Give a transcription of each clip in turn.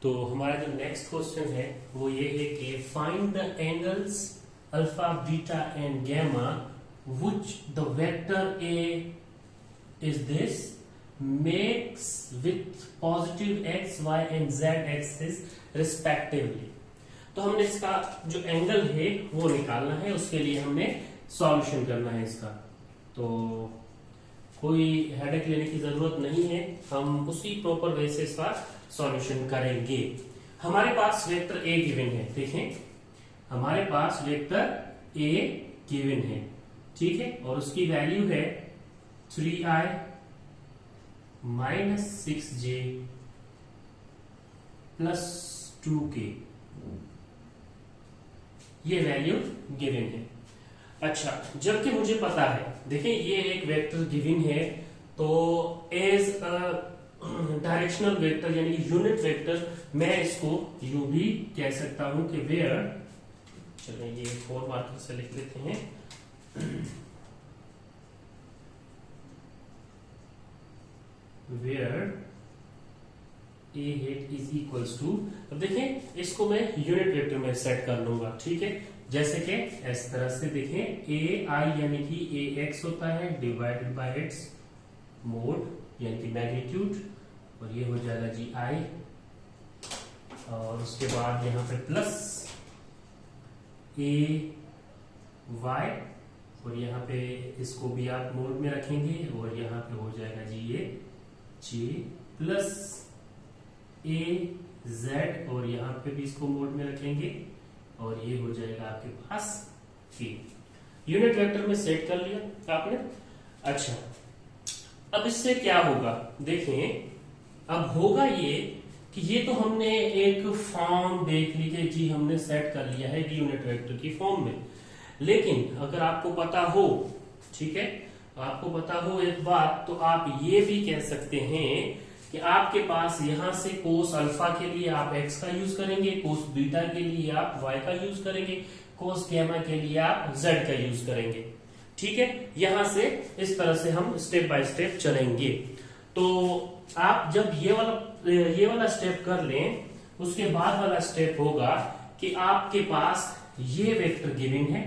तो हमारा जो नेक्स्ट क्वेश्चन है वो ये है कि find the angles alpha beta and gamma which the vector A is this makes with positive X Y and Z axis respectively. तो हमने इसका जो एंगल है वो निकालना है, उसके लिए हमने सॉल्यूशन करना है इसका। तो कोई हेडेक लेने की जरूरत नहीं है, हम उसी प्रॉपर वे से इसका सॉल्यूशन करेंगे। हमारे पास वेक्टर ए गिवन है, देखें हमारे पास वेक्टर ए गिवन है, ठीक है, और उसकी वैल्यू है 3i minus 6j plus 2k, ये वैल्यू गिवन है। अच्छा, जबकि मुझे पता है, देखिए ये एक वेक्टर गिवन है, तो एज डायरेक्शनल वेक्टर यानी कि यूनिट वेक्टर मैं इसको यू भी कह सकता हूं कि वेयर, चलिए ये 4 मार्कर से लिख लेते हैं, where A hat is equals to, अब देखें इसको मैं यूनिट वेक्टर में सेट कर लूंगा, ठीक है, जैसे कि इस तरह से देखें ए आई यानी कि ए एक्स होता है डिवाइडेड बाय इट्स मोड यानी कि मैग्नीट्यूड, और ये हो जाएगा जी आई, और उसके बाद यहां पे प्लस ए वाई, और यहाँ पे इसको भी आप मोड में रखेंगे, और यहाँ पे हो जाएगा जी ये जे प्लस ए जेड, और यहाँ पे भी इसको मोड में रखेंगे, और ये हो जाएगा आपके पास के। यूनिट वेक्टर में सेट कर लिया आपने। अच्छा, अब इससे क्या होगा, देखें अब होगा ये कि ये तो हमने एक फॉर्म देख ली कि जी हमने सेट कर लिया है यूनिट वेक्टर की फॉर्म में, लेकिन अगर आपको पता हो, ठीक है, आपको पता हो एक बात, तो आप ये भी कह सकते हैं कि आपके पास यहां से कोस अल्फा के लिए आप एक्स का यूज करेंगे, कोस बीटा के लिए आप वाई का यूज करेंगे, कोस गैमा के लिए आप जेड का यूज करेंगे, ठीक है। यहां से इस तरह से हम स्टेप बाय स्टेप चलेंगे। तो आप जब ये वाला स्टेप कर लें, उसके बाद वाला स्टेप होगा कि आपके पास ये वेक्टर गिवन है,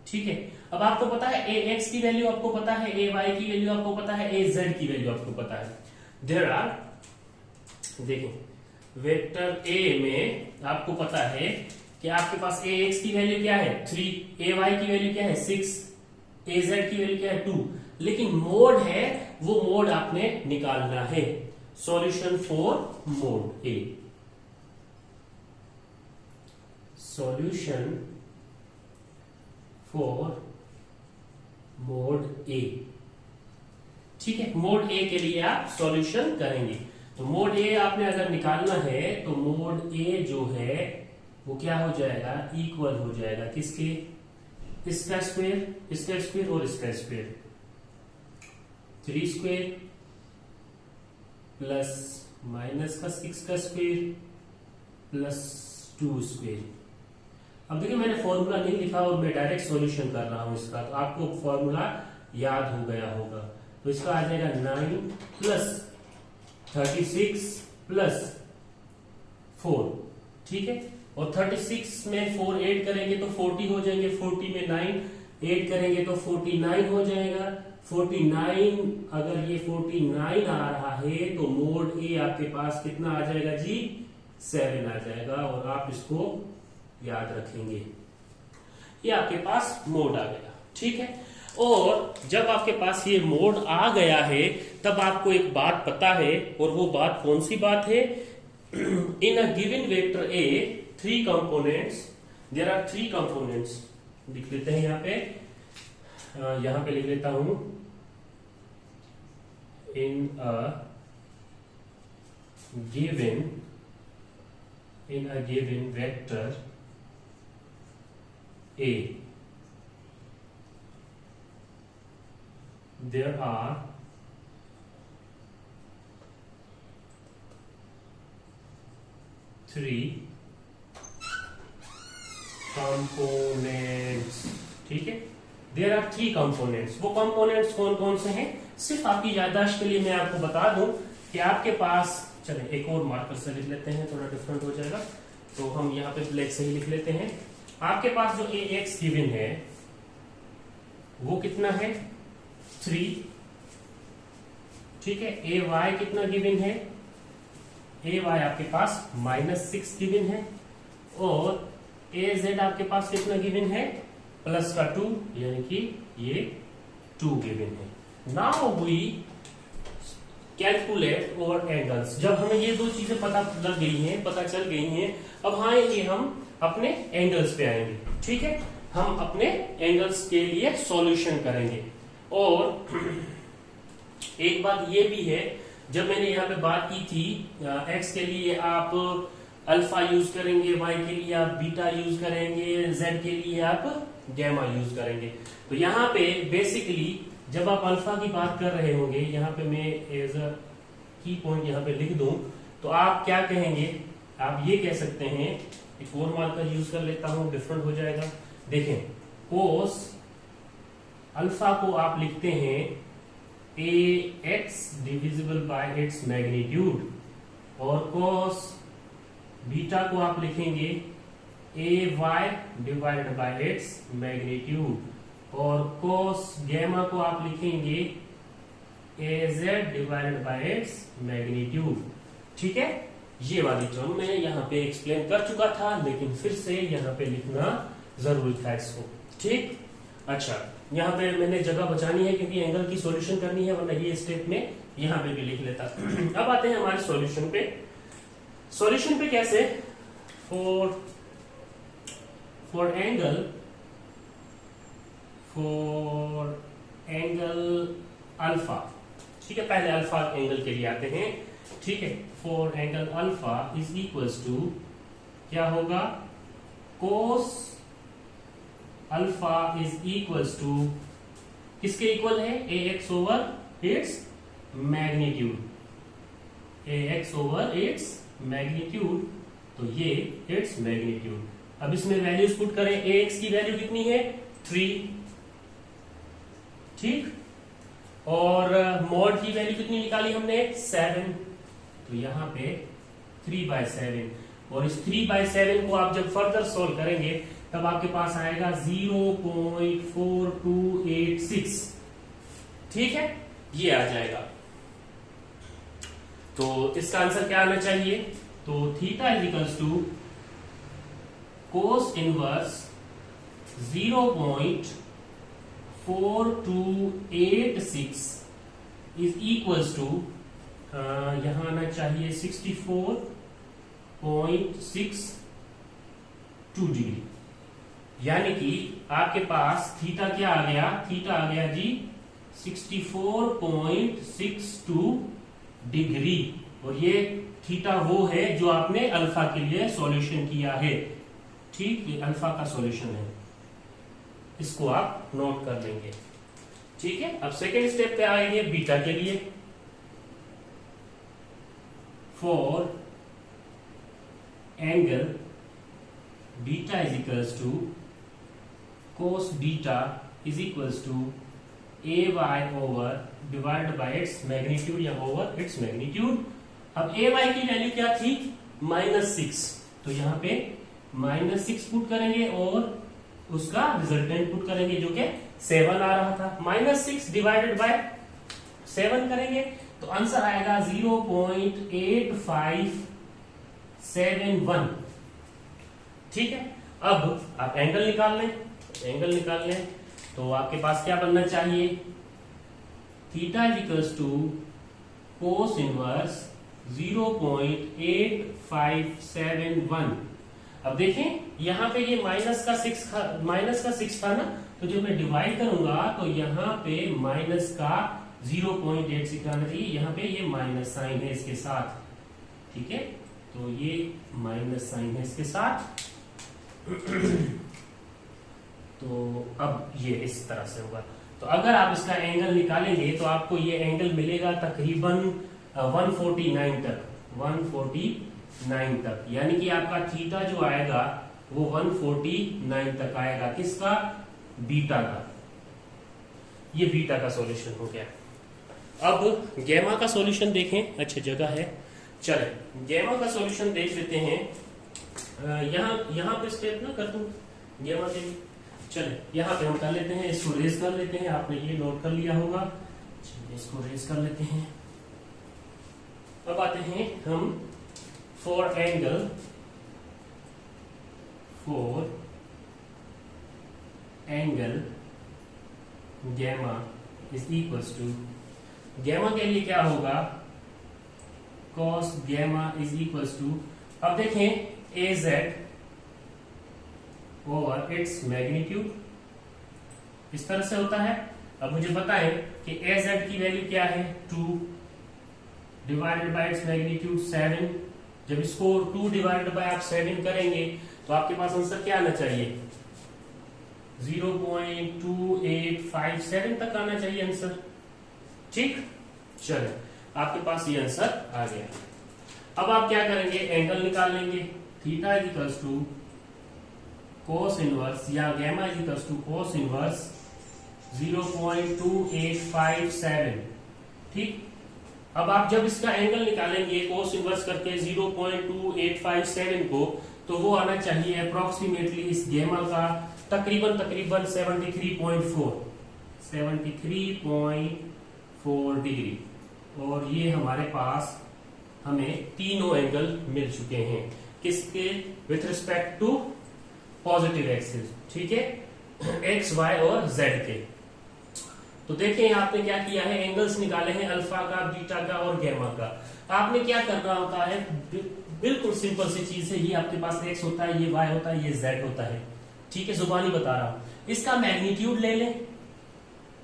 ठीक है। अब आपको पता है ए एक्स की वैल्यू आपको पता है, ए वाई की वैल्यू आपको पता है, ए जेड की वैल्यू आपको पता है। देयर आर, देखें वेक्टर ए में आपको पता है कि आपके पास ए एक्स की वैल्यू क्या है 3, ए वाई की वैल्यू क्या है 6, ए जेड की वैल्यू क्या है 2, लेकिन मोड है वो मोड आपने निकालना है। Solution for mode A, solution for mode A, ठीक है। मोड ए के लिए आप सॉल्यूशन करेंगे, तो मोड ए आपने अगर निकालना है तो मोड ए जो है वो क्या हो जाएगा, इक्वल हो जाएगा किसके, इसका स्क्वायर और इसका स्क्वायर, 3 स्क्वायर प्लस माइनस का 6 का स्क्वायर प्लस 2 स्क्वायर। अब देखिए मैंने फॉर्मूला नहीं लिखा और मैं डायरेक्ट सॉल्यूशन कर रहा हूं इसका, तो आपको फॉर्मूला याद हो गया होगा। तो इसका आ जाएगा 9 प्लस 36 प्लस 4, ठीक है, और 36 में 4 ऐड करेंगे तो 40 हो जाएंगे, 40 में 9 ऐड करेंगे तो 49 हो जाएगा, 49, अगर ये 49 आ रहा है तो मोड ए आपके पास कितना आ जाएगा जी 7 आ जाएगा, और आप इसको याद रखेंगे, ये आपके पास मोड आ गया, ठीक है। और जब आपके पास ये मोड आ गया है तब आपको एक बात पता है, और वो बात कौन सी बात है, in a given vector A 3 components, there are 3 components, लिख लेते हैं यहां पे लिख लेता हूं, in a given vector A, there are 3 components, ठीक है। देयर आर 3 कंपोनेंट्स, वो कंपोनेंट्स कौन कौन से हैं, सिर्फ आपकी याददाश्त के लिए मैं आपको बता दूं कि आपके पास, चले एक और मार्कर से लिख लेते हैं, थोड़ा डिफरेंट हो जाएगा, तो हम यहाँ पे ब्लैक से ही लिख लेते हैं। आपके पास जो ax गिवन है वो कितना है 3, ठीक है। ay कितना गिवन है, ay आपके पास -6 गिवन है, और az आपके पास कितना गिवन है +2, यानी कि ये 2 गिवन है। Now we calculate over angles. जब हमें ये दो चीजें पता लग गई हैं, पता चल गई हैं, अब आएंगे हम अपने एंगल्स पे आएंगे, ठीक है। हम अपने एंगल्स के लिए सॉल्यूशन करेंगे। और एक बात ये भी है, जब मैंने यहाँ पे बात की थी x के लिए आप अल्फा यूज करेंगे, y के लिए आप बीटा यूज करेंगे, z के लिए आप गैमा यूज करेंगे। तो यहाँ पे बेसिकली जब आप अल्फा की बात कर रहे होंगे, यहाँ पे मैं एज अ की पॉइंट यहाँ पे लिख दूं, तो आप क्या कहेंगे, आप ये कह सकते हैं, एक और मार्कर यूज कर लेता हूं, डिफरेंट हो जाएगा। देखें, कोस अल्फा को आप लिखते हैं ax divisible by its magnitude, और कोस बीटा को आप लिखेंगे ay divided by its magnitude, और कोस गैमा को आप लिखेंगे az divided by its magnitude, ठीक है। ये वाली टर्म मैं यहाँ पे एक्सप्लेन कर चुका था, लेकिन फिर से यहाँ पे लिखना जरूरी था इसको, ठीक। अच्छा, यहाँ पे मैंने जगह बचानी है क्योंकि एंगल की सॉल्यूशन करनी है, वरना ये स्टेप में यहाँ पे भी लिख लेता। अब आते हैं हमारे सॉल्यूशन पे। सॉल्यूशन पे कैसे, फॉर एंगल अल्फा, ठीक है। पहले अल्फा एंगल के लिए आते हैं, ठीक है। For angle alpha is equals to क्या होगा, cos alpha is equals to किसके इक्वल है, ax over its magnitude, ax over its magnitude, तो ये इट्स मैग्नीट्यूड। अब इसमें वैल्यूज पुट करें, ax की वैल्यू कितनी है 3, ठीक, और मॉड की वैल्यू कितनी निकाली हमने 7, तो यहां पे 3/7, और इस 3/7 को आप जब फर्दर सोल्व करेंगे तब आपके पास आएगा 0.4286, ठीक है, ये आ जाएगा। तो इसका आंसर क्या आना चाहिए, तो theta is equals to cos inverse 0.4286 is equals to, यहां आना चाहिए 64.62 डिग्री, यानी कि आपके पास थीटा क्या आ गया, थीटा आ गया जी 64.62 डिग्री, और ये थीटा वो है जो आपने अल्फा के लिए सॉल्यूशन किया है, ठीक, ये अल्फा का सॉल्यूशन है, इसको आप नोट कर लेंगे, ठीक है। अब सेकेंड स्टेप पे आएंगे बीटा के लिए। For angle beta is equals to cos beta is equals to ay over divide by its magnitude या ओवर इट्स मैग्नीट्यूड। अब ay की वैल्यू क्या थी -6, तो यहां पे -6 पुट करेंगे और उसका रिजल्टेंट पुट करेंगे जो कि 7 आ रहा था, -6 डिवाइडेड बाय 7 करेंगे तो आंसर आएगा 0.8571, ठीक है। अब आप एंगल निकाल लें, एंगल निकाल लें तो आपके पास क्या बनना चाहिए, theta is equals to cos inverse 0.8571। अब देखें यहां पे ये माइनस का 6 था ना, तो जब मैं डिवाइड करूंगा तो यहां पे माइनस का 0.86 आना चाहिए, यहां पे ये माइनस साइन है इसके साथ, ठीक है, तो ये माइनस साइन है इसके साथ। तो अब ये इस तरह से होगा, तो अगर आप इसका एंगल निकालेंगे तो आपको ये एंगल मिलेगा तकरीबन 149 तक, यानी कि आपका थीटा जो आएगा वो 149 तक आएगा, किसका, बीटा का। ये बीटा का सॉल्यूशन हो गया। अब गैमा का सॉल्यूशन देखें, अच्छा जगह है, चले गैमा का सॉल्यूशन देख लेते हैं। यहाँ पे स्टेप ना कर दूं गैमा के लिए, चले यहाँ पे हम कर लेते हैं, इसको रेज कर लेते हैं, आपने ये नोट कर लिया होगा, चलिए इसको रेज कर लेते हैं। अब आते हैं हम for angle gamma is equals to, gamma के लिए क्या होगा, cos gamma is equals to, अब देखें ए जेड और इट्स मैग्नीट्यूड, इस तरह से होता है। अब मुझे बताएं कि ए जेड की वैल्यू क्या है, 2 डिवाइडेड बाय इट्स मैग्नीट्यूड 7। जब इसको 2 डिवाइडेड बाय आप 7 करेंगे तो आपके पास आंसर क्या आना चाहिए, 0.2857 तक आना चाहिए आंसर। ठीक, चलो आपके पास ये आंसर आ गया। अब आप क्या करेंगे, एंगल निकाल लेंगे, theta is equals to cos inverse या gamma is equals to cos inverse 0.2857। ठीक, अब आप जब इसका एंगल निकालेंगे कोस इनवर्स करके 0.2857 को, तो वो आना चाहिए अप्रोक्सीमेटली इस गैमा का तकरीबन 73.4 डिग्री। और ये हमारे पास हमें तीनों एंगल मिल चुके हैं, किसके, with respect to positive axis, ठीक है, एक्स वाई और जेड के। तो देखें आपने क्या किया है, एंगल्स निकाले हैं अल्फा का, बीटा का और गैमा का। आपने क्या करना होता है, बिल्कुल सिंपल सी चीज है, ये आपके पास एक्स होता है, ये वाई होता है, ये जेड होता है, ठीक है, जुबानी बता रहा हूं। इसका मैग्नीट्यूड ले लें,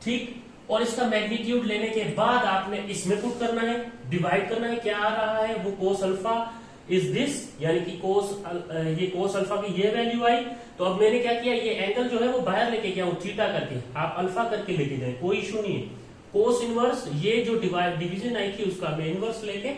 ठीक, और इसका मैग्नीट्यूड लेने के बाद आपने इसमें पुट करना है, डिवाइड करना है, क्या आ रहा है वो कोस अल्फा इज दिस, यानी कि ये कोस अल्फा की ये वैल्यू आई। तो अब मैंने क्या किया, ये एंगल जो है वो बाहर लेके गया हूं, थीटा करके, आप अल्फा करके लेके जाए, कोई इशू नहीं है। कोस इनवर्स, ये जो डिवीजन आई थी उसका मैं इनवर्स लेके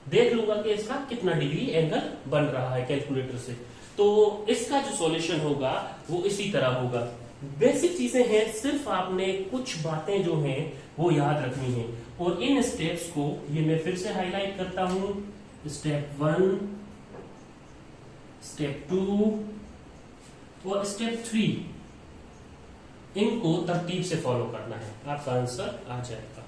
देख लूंगा कि इसका कितना डिग्री एंगल बन रहा है कैलकुलेटर से। तो इसका जो सॉल्यूशन होगा वो इसी तरह होगा। बेसिक चीजें हैं, सिर्फ आपने कुछ बातें जो हैं वो याद रखनी है। और इन स्टेप्स को ये मैं फिर से हाईलाइट करता हूं, स्टेप 1, स्टेप 2 और स्टेप 3, इनको तरतीब से फॉलो करना है, आपका आंसर आ जाएगा।